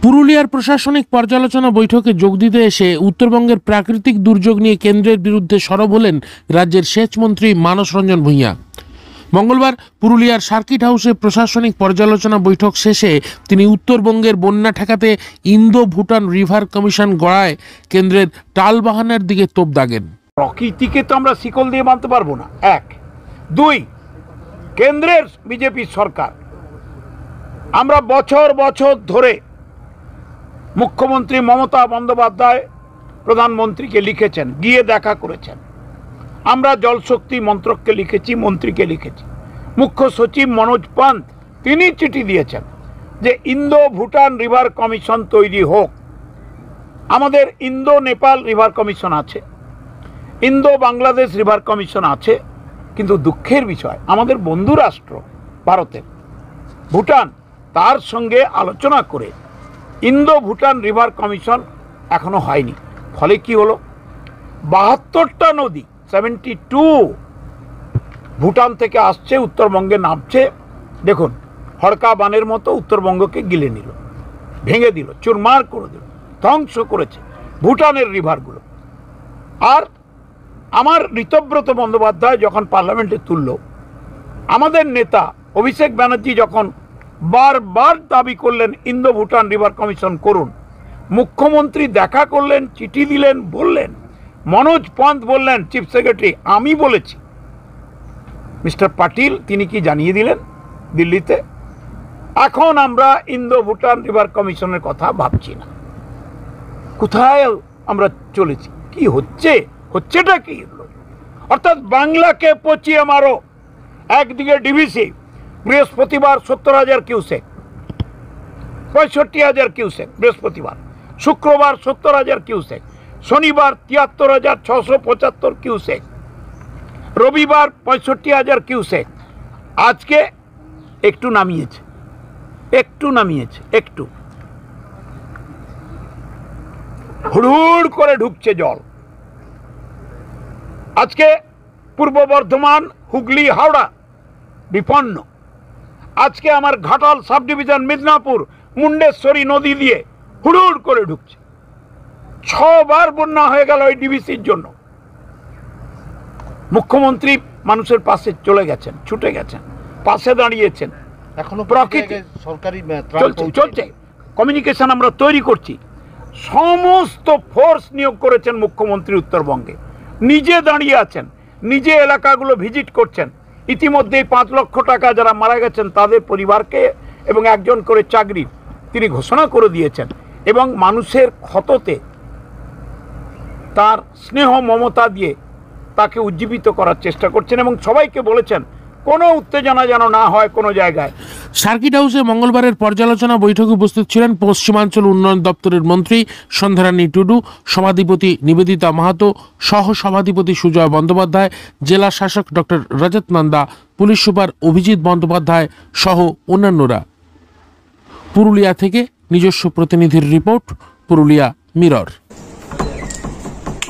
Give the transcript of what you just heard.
পুরুলিয়ার প্রশাসনিক পর্যালোচনা বৈঠকে যোগ দিতে এসে উত্তরবঙ্গের প্রাকৃতিক দুর্যোগ নিয়ে কেন্দ্রের বিরুদ্ধে সরব হলেন রাজ্যের সেচমন্ত্রী মানস রঞ্জন ভূঁইয়া। মঙ্গলবার পুরুলিয়ার সার্কিট হাউসে প্রশাসনিক পর্যালোচনা বৈঠক শেষে তিনি উত্তরবঙ্গের বন্যা ঠেকাতে ইন্দো ভুটান রিভার কমিশন গড়ায় কেন্দ্রের টালবাহানার দিকে তোপ দাগেন। প্রকৃতিকে তো আমরা শিকল দিয়ে বাঁধতে পারবো না, এক। দুই, কেন্দ্রের বিজেপি সরকার আমরা বছর বছর ধরে মুখ্যমন্ত্রী মমতা বন্দ্যোপাধ্যায় প্রধানমন্ত্রীকে লিখেছেন, গিয়ে দেখা করেছেন। আমরা জলশক্তি মন্ত্রককে লিখেছি, মন্ত্রীকে লিখেছি। মুখ্য সচিব মনোজ পান্ত তিনি চিঠি দিয়েছেন যে ইন্দো ভুটান রিভার কমিশন তৈরি হোক। আমাদের ইন্দো নেপাল রিভার কমিশন আছে, ইন্দো বাংলাদেশ রিভার কমিশন আছে, কিন্তু দুঃখের বিষয় আমাদের বন্ধু রাষ্ট্র ভারতের ভুটান তার সঙ্গে আলোচনা করে ইন্দো ভুটান রিভার কমিশন এখনো হয়নি। ফলে কি হলো, 72টা নদী 72 ভুটান থেকে আসছে, উত্তরবঙ্গে নামছে। দেখুন, হড়কা বানের মতো উত্তরবঙ্গকে গিলে নিল, ভেঙে দিল, চুরমার করে দিল, ধ্বংস করেছে ভুটানের রিভারগুলো। আর আমার ঋতব্রত বন্দ্যোপাধ্যায় যখন পার্লামেন্টে তুলল, আমাদের নেতা অভিষেক ব্যানার্জি যখন বারবার দাবি করলেন ইন্দো ভুটান রিভার কমিশন করুন, মুখ্যমন্ত্রী দেখা করলেন, চিঠি দিলেন, বললেন, মনোজ পান্ত বললেন চিফ সেক্রেটারি আমি বলেছি। মিস্টার পাটিল তিনি কি জানিয়ে দিলেন দিল্লিতে, এখন আমরা ইন্দো ভুটান রিভার কমিশনের কথা ভাবছি না। কোথায় আমরা চলেছি, কি হচ্ছে, হচ্ছেটা কি? অর্থাৎ বাংলাকে পচিয়ে মারো। একদিকে ডিভিসি বৃহস্পতিবার 70,000 কিউসেক, 65,000 কিউসেক বৃহস্পতিবার, শুক্রবার 70,000 কিউসেক, শনিবার 73,675 কিউসেক, রবিবার 65,000 কিউসেক। আজকে একটু নামিয়েছে, একটু হুড় করে ঢুকছে জল। আজকে পূর্ব বর্ধমান, হুগলি, হাওড়া বিপন্ন। আজকে আমার ঘাটাল সাব ডিভিশন মিদনাপুর মুন্ডেশ্বরী নদী দিয়ে হুড় করে ঢুকছে। 6 বার বন্যা হয়ে গেল এই ডিভিসির জন্য। মুখ্যমন্ত্রী মানুষের পাশে চলে গেছেন, ছুটে গেছেন, পাশে দাঁড়িয়েছেন। এখনো প্রকৃতি সরকারি চলছে, কমিউনিকেশন আমরা তৈরি করছি। সমস্ত ফোর্স নিয়োগ করেছেন মুখ্যমন্ত্রী উত্তরবঙ্গে, নিজে দাঁড়িয়ে আছেন, নিজে এলাকাগুলো ভিজিট করছেন। ইতিমধ্যেই 5 লক্ষ টাকা যারা মারা গেছেন তাদের পরিবারকে এবং একজন করে চাকরি তিনি ঘোষণা করে দিয়েছেন, এবং মানুষের ক্ষততে তার স্নেহ মমতা দিয়ে তাকে উজ্জীবিত করার চেষ্টা করছেন, এবং সবাইকে বলেছেন কোনো উত্তেজনা যেন না হয় কোনো জায়গায়। সার্কিট হাউসে মঙ্গলবারের পর্যালোচনা বৈঠকে উপস্থিত ছিলেন পশ্চিমাঞ্চল উন্নয়ন দপ্তরের মন্ত্রী সন্ধ্যারানী টুডু, সভাধিপতি নিবেদিতা মাহাতো, সহ সভাধিপতি সুজয় বন্দ্যোপাধ্যায়, জেলা শাসক ডক্টর রজত নন্দা, পুলিশ সুপার অভিজিৎ বন্দ্যোপাধ্যায় সহ অন্যান্যরা। পুরুলিয়া থেকে নিজস্ব প্রতিনিধির রিপোর্ট, পুরুলিয়া মিরর।